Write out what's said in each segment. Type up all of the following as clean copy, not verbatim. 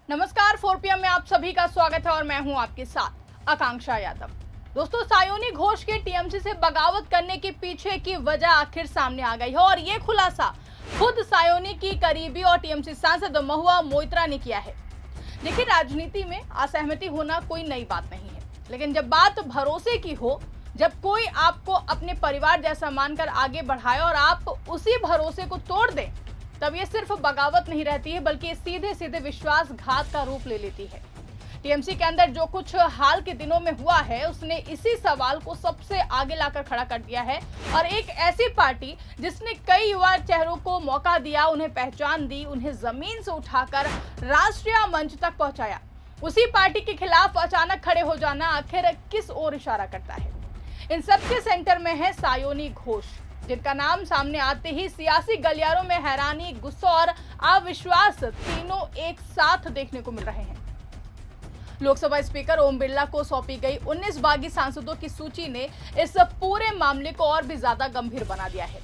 नमस्कार, 4 PM में आप सभी का स्वागत है और मैं हूं आपके साथ आकांक्षा यादव। दोस्तों, सायोनी घोष के टीएमसी से बगावत करने के पीछे की वजह आखिर सामने आ गई है और ये खुलासा खुद सायोनी की करीबी और टीएमसी सांसद महुआ मोइत्रा ने किया है। देखिए, राजनीति में असहमति होना कोई नई बात नहीं है, लेकिन जब बात भरोसे की हो, जब कोई आपको अपने परिवार जैसा मानकर आगे बढ़ाए और आप उसी भरोसे को तोड़ दें, तब ये सिर्फ बगावत नहीं रहती है, बल्कि सीधे सीधे विश्वासघात का रूप ले लेती है। टीएमसी के अंदर जो कुछ हाल के दिनों में हुआ है, उसने इसी सवाल को सबसे आगे लाकर खड़ा कर दिया है और एक ऐसी पार्टी जिसने कई युवा चेहरों को मौका दिया, उन्हें पहचान दी, उन्हें जमीन से उठाकर राष्ट्रीय मंच तक पहुंचाया, उसी पार्टी के खिलाफ अचानक खड़े हो जाना आखिर किस ओर इशारा करता है? इन सबके सेंटर में है सायोनी घोष, जिनका नाम सामने आते ही सियासी गलियारों में हैरानी, गुस्सा और अविश्वास तीनों एक साथ देखने को मिल रहे हैं। लोकसभा स्पीकर ओम बिरला को सौंपी गई 19 बागी सांसदों की सूची ने इस पूरे मामले को और भी ज्यादा गंभीर बना दिया है।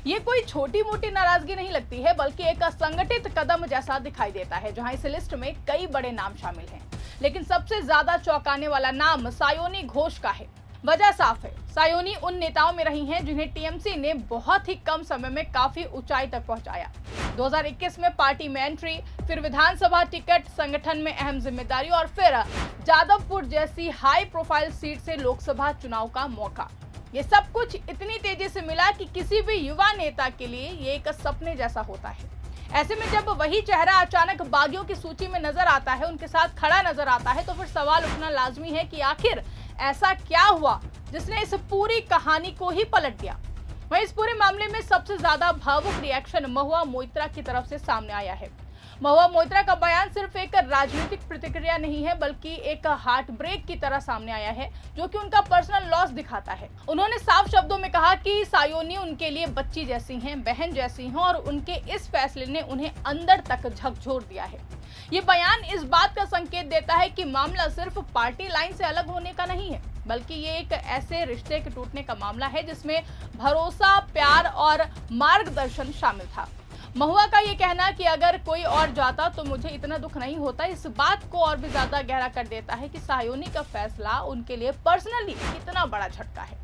ये कोई छोटी मोटी नाराजगी नहीं लगती है, बल्कि एक संगठित कदम जैसा दिखाई देता है, जहां इस लिस्ट में कई बड़े नाम शामिल हैं। लेकिन सबसे ज्यादा चौंकाने वाला नाम सायोनी घोष का है। वजह साफ है, सायोनी उन नेताओं में रही हैं जिन्हें टीएमसी ने बहुत ही कम समय में काफी ऊंचाई तक पहुंचाया। 2021 में पार्टी में एंट्री, फिर विधानसभा टिकट, संगठन में अहम जिम्मेदारी और फिर जादवपुर जैसी हाई प्रोफाइल सीट से लोकसभा चुनाव का मौका। ये सब कुछ इतनी तेजी से मिला कि किसी भी युवा नेता के लिए ये एक सपने जैसा होता है। ऐसे में जब वही चेहरा अचानक बागियों की सूची में नजर आता है, उनके साथ खड़ा नजर आता है, तो फिर सवाल उठना लाजमी है कि आखिर ऐसा क्या हुआ जिसने इस पूरी कहानी को ही पलट दिया। वहीं इस पूरे मामले में सबसे ज्यादा भावुक रिएक्शन महुआ मोइत्रा की तरफ से सामने आया है। महुआ मोइत्रा का बयान सिर्फ एक राजनीतिक प्रतिक्रिया नहीं है, बल्कि एक हार्ट ब्रेक की तरह सामने आया है, जो कि उनका पर्सनल लॉस दिखाता है। उन्होंने साफ शब्दों में कहा कि सायोनी उनके लिए बच्ची जैसी हैं, बहन जैसी हैं और उनके इस फैसले ने उन्हें अंदर तक झकझोर दिया है। ये बयान इस बात का संकेत देता है कि मामला सिर्फ पार्टी लाइन से अलग होने का नहीं है, बल्कि ये एक ऐसे रिश्ते के टूटने का मामला है जिसमें भरोसा, प्यार और मार्गदर्शन शामिल था। महुआ का ये कहना कि अगर कोई और जाता तो मुझे इतना दुख नहीं होता, इस बात को और भी ज्यादा गहरा कर देता है कि सायोनी का फैसला उनके लिए पर्सनली कितना बड़ा झटका है।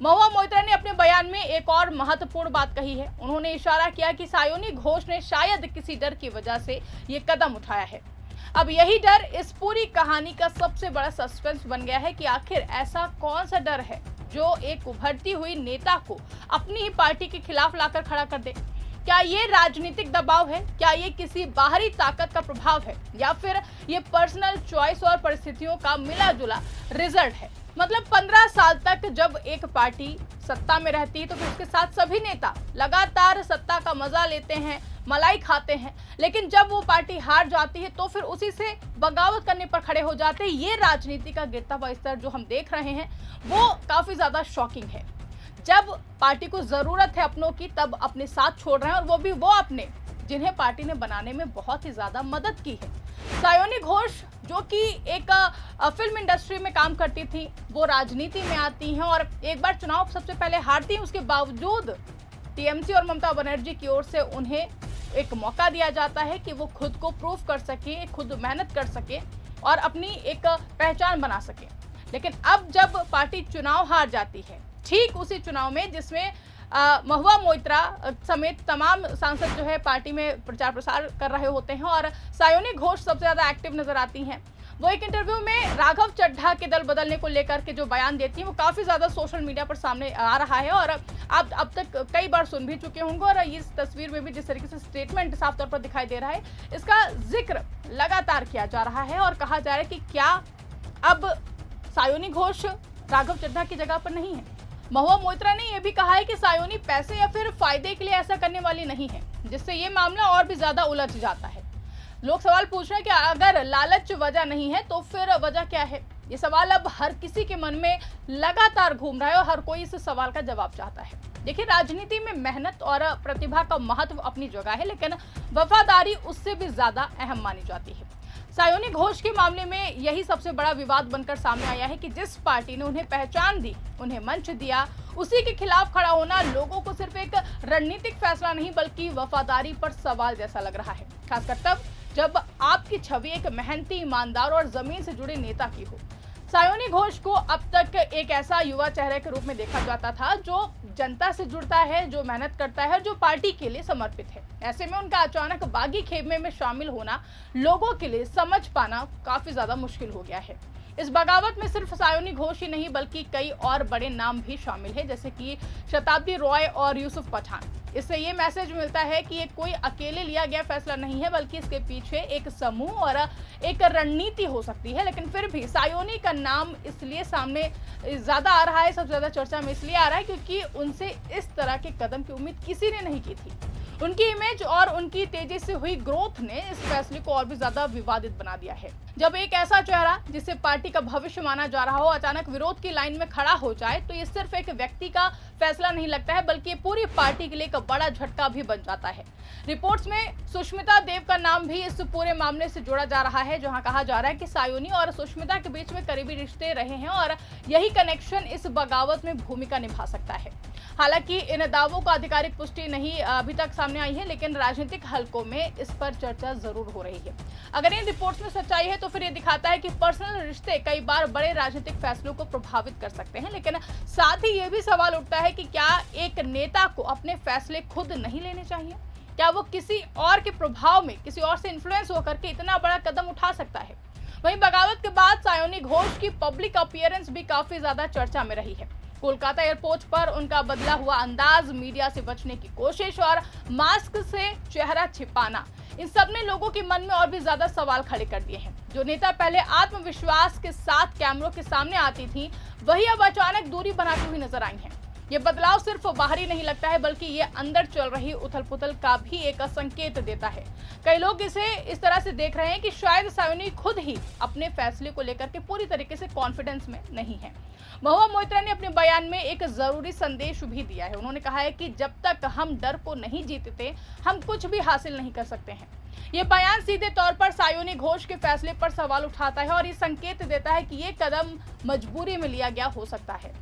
महुआ मोइत्रा ने अपने बयान में एक और महत्वपूर्ण बात कही है। उन्होंने इशारा किया कि सायोनी घोष ने शायद किसी डर की वजह से ये कदम उठाया है। अब यही डर इस पूरी कहानी का सबसे बड़ा सस्पेंस बन गया है कि आखिर ऐसा कौन सा डर है जो एक उभरती हुई नेता को अपनी ही पार्टी के खिलाफ लाकर खड़ा कर दे। क्या ये राजनीतिक दबाव है? क्या ये किसी बाहरी ताकत का प्रभाव है? या फिर ये पर्सनल चॉइस और परिस्थितियों का मिला जुला रिजल्ट है? मतलब 15 साल तक जब एक पार्टी सत्ता में रहती है तो फिर उसके साथ सभी नेता लगातार सत्ता का मजा लेते हैं, मलाई खाते हैं, लेकिन जब वो पार्टी हार जाती है तो फिर उसी से बगावत करने पर खड़े हो जाते हैं। ये राजनीति का गिरता हुआ स्तर जो हम देख रहे हैं वो काफी ज्यादा शॉकिंग है। जब पार्टी को जरूरत है अपनों की, तब अपने साथ छोड़ रहे हैं, और वो भी वो अपने जिन्हें पार्टी ने बनाने में बहुत ही ज्यादा मदद की है। सायोनी घोष, जो कि एक फिल्म इंडस्ट्री में काम करती थी, वो राजनीति में आती हैं और एक बार चुनाव सबसे पहले हारती हैं। उसके बावजूद टीएमसी और ममता बनर्जी की ओर से उन्हें एक मौका दिया जाता है कि वो खुद को प्रूव कर सके, खुद मेहनत कर सके और अपनी एक पहचान बना सके। लेकिन अब जब पार्टी चुनाव हार जाती है, ठीक उसी चुनाव में जिसमें महुआ मोइत्रा समेत तमाम सांसद जो है पार्टी में प्रचार प्रसार कर रहे होते हैं और सायोनी घोष सबसे ज्यादा एक्टिव नजर आती हैं, वो एक इंटरव्यू में राघव चड्ढा के दल बदलने को लेकर के जो बयान देती हैं वो काफी ज्यादा सोशल मीडिया पर सामने आ रहा है और आप अब तक कई बार सुन भी चुके होंगे। और इस तस्वीर में भी जिस तरीके से स्टेटमेंट साफ तौर पर दिखाई दे रहा है, इसका जिक्र लगातार किया जा रहा है और कहा जा रहा है कि क्या अब सायोनी घोष राघव चड्ढा की जगह पर नहीं है। महुआ मोइत्रा ने यह भी कहा है कि सायोनी पैसे या फिर फायदे के लिए ऐसा करने वाली नहीं है, जिससे ये मामला और भी ज्यादा उलझ जाता है। लोग सवाल पूछ रहे हैं कि अगर लालच वजह नहीं है तो फिर वजह क्या है? ये सवाल अब हर किसी के मन में लगातार घूम रहा है और हर कोई इस सवाल का जवाब चाहता है। देखिए, राजनीति में मेहनत और प्रतिभा का महत्व अपनी जगह है, लेकिन वफादारी उससे भी ज्यादा अहम मानी जाती है। सायोनी घोष के मामले में यही सबसे बड़ा विवाद बनकर सामने आया है कि जिस पार्टी ने उन्हें पहचान दी, उन्हें मंच दिया, उसी के खिलाफ खड़ा होना लोगों को सिर्फ एक रणनीतिक फैसला नहीं बल्कि वफादारी पर सवाल जैसा लग रहा है। खासकर तब जब आपकी छवि एक मेहनती, ईमानदार और जमीन से जुड़े नेता की हो। सायोनी घोष को अब तक एक ऐसा युवा चेहरे के रूप में देखा जाता था जो जनता से जुड़ता है, जो मेहनत करता है, जो पार्टी के लिए समर्पित है। ऐसे में उनका अचानक बागी खेमे में शामिल होना लोगों के लिए समझ पाना काफी ज्यादा मुश्किल हो गया है। इस बगावत में सिर्फ सायोनी घोष ही नहीं बल्कि कई और बड़े नाम भी शामिल हैं, जैसे कि शताब्दी रॉय और यूसुफ पठान। इससे ये मैसेज मिलता है कि ये कोई अकेले लिया गया फैसला नहीं है, बल्कि इसके पीछे एक समूह और एक रणनीति हो सकती है। लेकिन फिर भी सायोनी का नाम इसलिए सामने ज्यादा आ रहा है, सबसे ज्यादा चर्चा में इसलिए आ रहा है क्योंकि उनसे इस तरह के कदम की उम्मीद किसी ने नहीं की थी। उनकी इमेज और उनकी तेजी से हुई ग्रोथ ने इस फैसले को और भी ज्यादा विवादित बना दिया है। जब एक ऐसा चेहरा जिसे पार्टी का भविष्य माना जा रहा हो अचानक विरोध की लाइन में खड़ा हो जाए तो ये सिर्फ एक व्यक्ति का फैसला नहीं लगता है, बल्कि ये पूरी पार्टी के लिए एक बड़ा झटका भी बन जाता है। रिपोर्ट्स में सुष्मिता देव का नाम भी इस पूरे मामले से जोड़ा जा रहा है, जहां कहा जा रहा है कि सायोनी और सुष्मिता के बीच में करीबी रिश्ते रहे हैं और यही कनेक्शन इस बगावत में भूमिका निभा सकता है। हालांकि इन दावों का आधिकारिक पुष्टि नहीं अभी तक सामने आई है, लेकिन राजनीतिक हलकों में इस पर चर्चा जरूर हो रही है। अगर इन रिपोर्ट्स में सच्चाई है तो फिर ये दिखाता है कि पर्सनल रिश्ते कई बार बड़े राजनीतिक फैसलों को प्रभावित कर सकते हैं। लेकिन साथ ही ये भी सवाल उठता है कि क्या एक नेता को अपने फैसले खुद नहीं लेने चाहिए? क्या वो किसी और के प्रभाव में, किसी और से इन्फ्लुएंस होकर के इतना बड़ा कदम उठा सकता है? वहीं बगावत के बाद सायोनी घोष की पब्लिक अपीयरेंस भी काफी ज्यादा चर्चा में रही है। कोलकाता एयरपोर्ट पर उनका बदला हुआ अंदाज, मीडिया से बचने की कोशिश और मास्क से चेहरा छिपाना, इन सब ने लोगों के मन में और भी ज्यादा सवाल खड़े कर दिए हैं। जो नेता पहले आत्मविश्वास के साथ कैमरों के सामने आती थी, वही अब अचानक दूरी बनाती हुई नजर आई हैं। ये बदलाव सिर्फ बाहरी नहीं लगता है, बल्कि ये अंदर चल रही उथल-पुथल का भी एक संकेत देता है। कई लोग इसे इस तरह से देख रहे हैं कि शायद सायोनी खुद ही अपने फैसले को लेकर के पूरी तरीके से कॉन्फिडेंस में नहीं है। महुआ मोइत्रा ने अपने बयान में एक जरूरी संदेश भी दिया है। उन्होंने कहा है कि जब तक हम डर को नहीं जीतते, हम कुछ भी हासिल नहीं कर सकते हैं। ये बयान सीधे तौर पर सायोनी घोष के फैसले पर सवाल उठाता है और ये संकेत देता है कि ये कदम मजबूरी में लिया गया हो सकता है।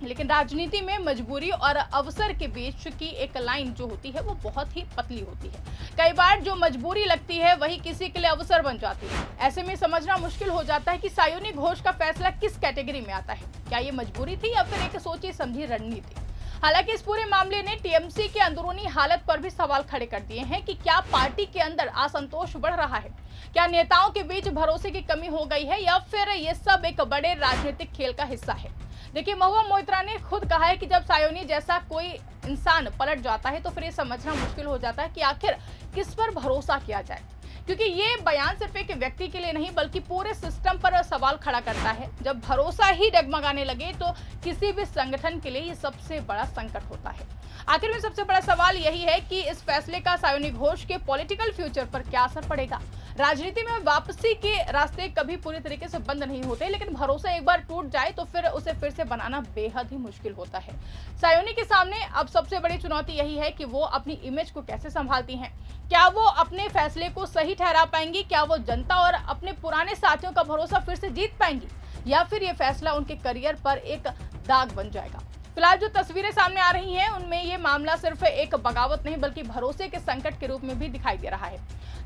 लेकिन राजनीति में मजबूरी और अवसर के बीच की एक लाइन जो होती है वो बहुत ही पतली होती है। कई बार जो मजबूरी लगती है वही किसी के लिए अवसर बन जाती है। ऐसे में समझना मुश्किल हो जाता है कि सायोनी घोष का फैसला किस कैटेगरी में आता है। क्या ये मजबूरी थी या फिर एक सोची समझी रणनीति? हालांकि इस पूरे मामले ने टीएमसी के अंदरूनी हालत पर भी सवाल खड़े कर दिए हैं कि क्या पार्टी के अंदर असंतोष बढ़ रहा है, क्या नेताओं के बीच भरोसे की कमी हो गई है, या फिर ये सब एक बड़े राजनीतिक खेल का हिस्सा है। देखिए, महुआ मोइत्रा ने खुद कहा है कि जब सायोनी जैसा कोई इंसान पलट जाता है तो फिर ये समझना मुश्किल हो जाता है कि आखिर किस पर भरोसा किया जाए, क्योंकि ये बयान सिर्फ एक व्यक्ति के लिए नहीं बल्कि पूरे सिस्टम पर सवाल खड़ा करता है। जब भरोसा ही डगमगाने लगे तो किसी भी संगठन के लिए ये सबसे बड़ा संकट होता है। आखिर में सबसे बड़ा सवाल यही है कि इस फैसले का सायोनी घोष के पॉलिटिकल फ्यूचर पर क्या असर पड़ेगा। राजनीति में वापसी के रास्ते कभी पूरी तरीके से बंद नहीं होते, लेकिन भरोसा एक बार टूट जाए तो फिर उसे फिर से बनाना बेहद ही मुश्किल होता है। सायोनी के सामने अब सबसे बड़ी चुनौती यही है कि वो अपनी इमेज को कैसे संभालती हैं। क्या वो अपने फैसले को सही ठहरा पाएंगी? क्या वो जनता और अपने पुराने साथियों का भरोसा फिर से जीत पाएंगी, या फिर ये फैसला उनके करियर पर एक दाग बन जाएगा? फिलहाल जो तस्वीरें सामने आ रही हैं उनमें ये मामला सिर्फ एक बगावत नहीं बल्कि भरोसे के संकट के रूप में भी दिखाई दे रहा है।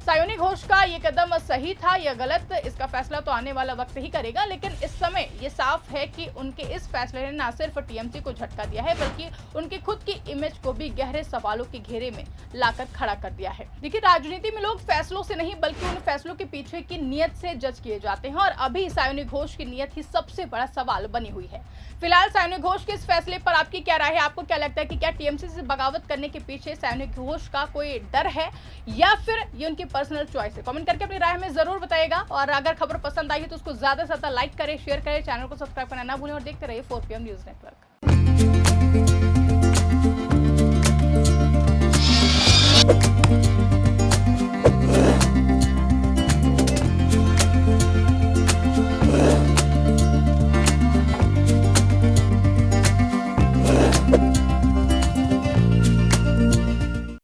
सायोनी घोष का ये कदम सही था या गलत, इसका फैसला तो आने वाला वक्त ही करेगा, लेकिन इस समय ये साफ है कि उनके इस फैसले ने न सिर्फ टीएमसी को झटका दिया है बल्कि उनकी खुद की इमेज को भी गहरे सवालों के घेरे में लाकर खड़ा कर दिया है। देखिए, राजनीति में लोग फैसलों से नहीं बल्कि उन फैसलों के पीछे की नीयत से जज किए जाते हैं और अभी सायोनी घोष की नीयत ही सबसे बड़ा सवाल बनी हुई है। फिलहाल सायोनी घोष के इस फैसले पर आपकी क्या राय है? आपको क्या लगता है कि क्या टीएमसी से बगावत करने के पीछे सायोनी घोष का कोई डर है या फिर ये उनकी पर्सनल चॉइस है? कमेंट करके अपनी राय हमें जरूर बताइएगा और अगर खबर पसंद आई है तो उसको ज्यादा से ज्यादा लाइक करें, शेयर करें, चैनल को सब्सक्राइब करना ना भूलें और देखते रहिए 4PM न्यूज नेटवर्क।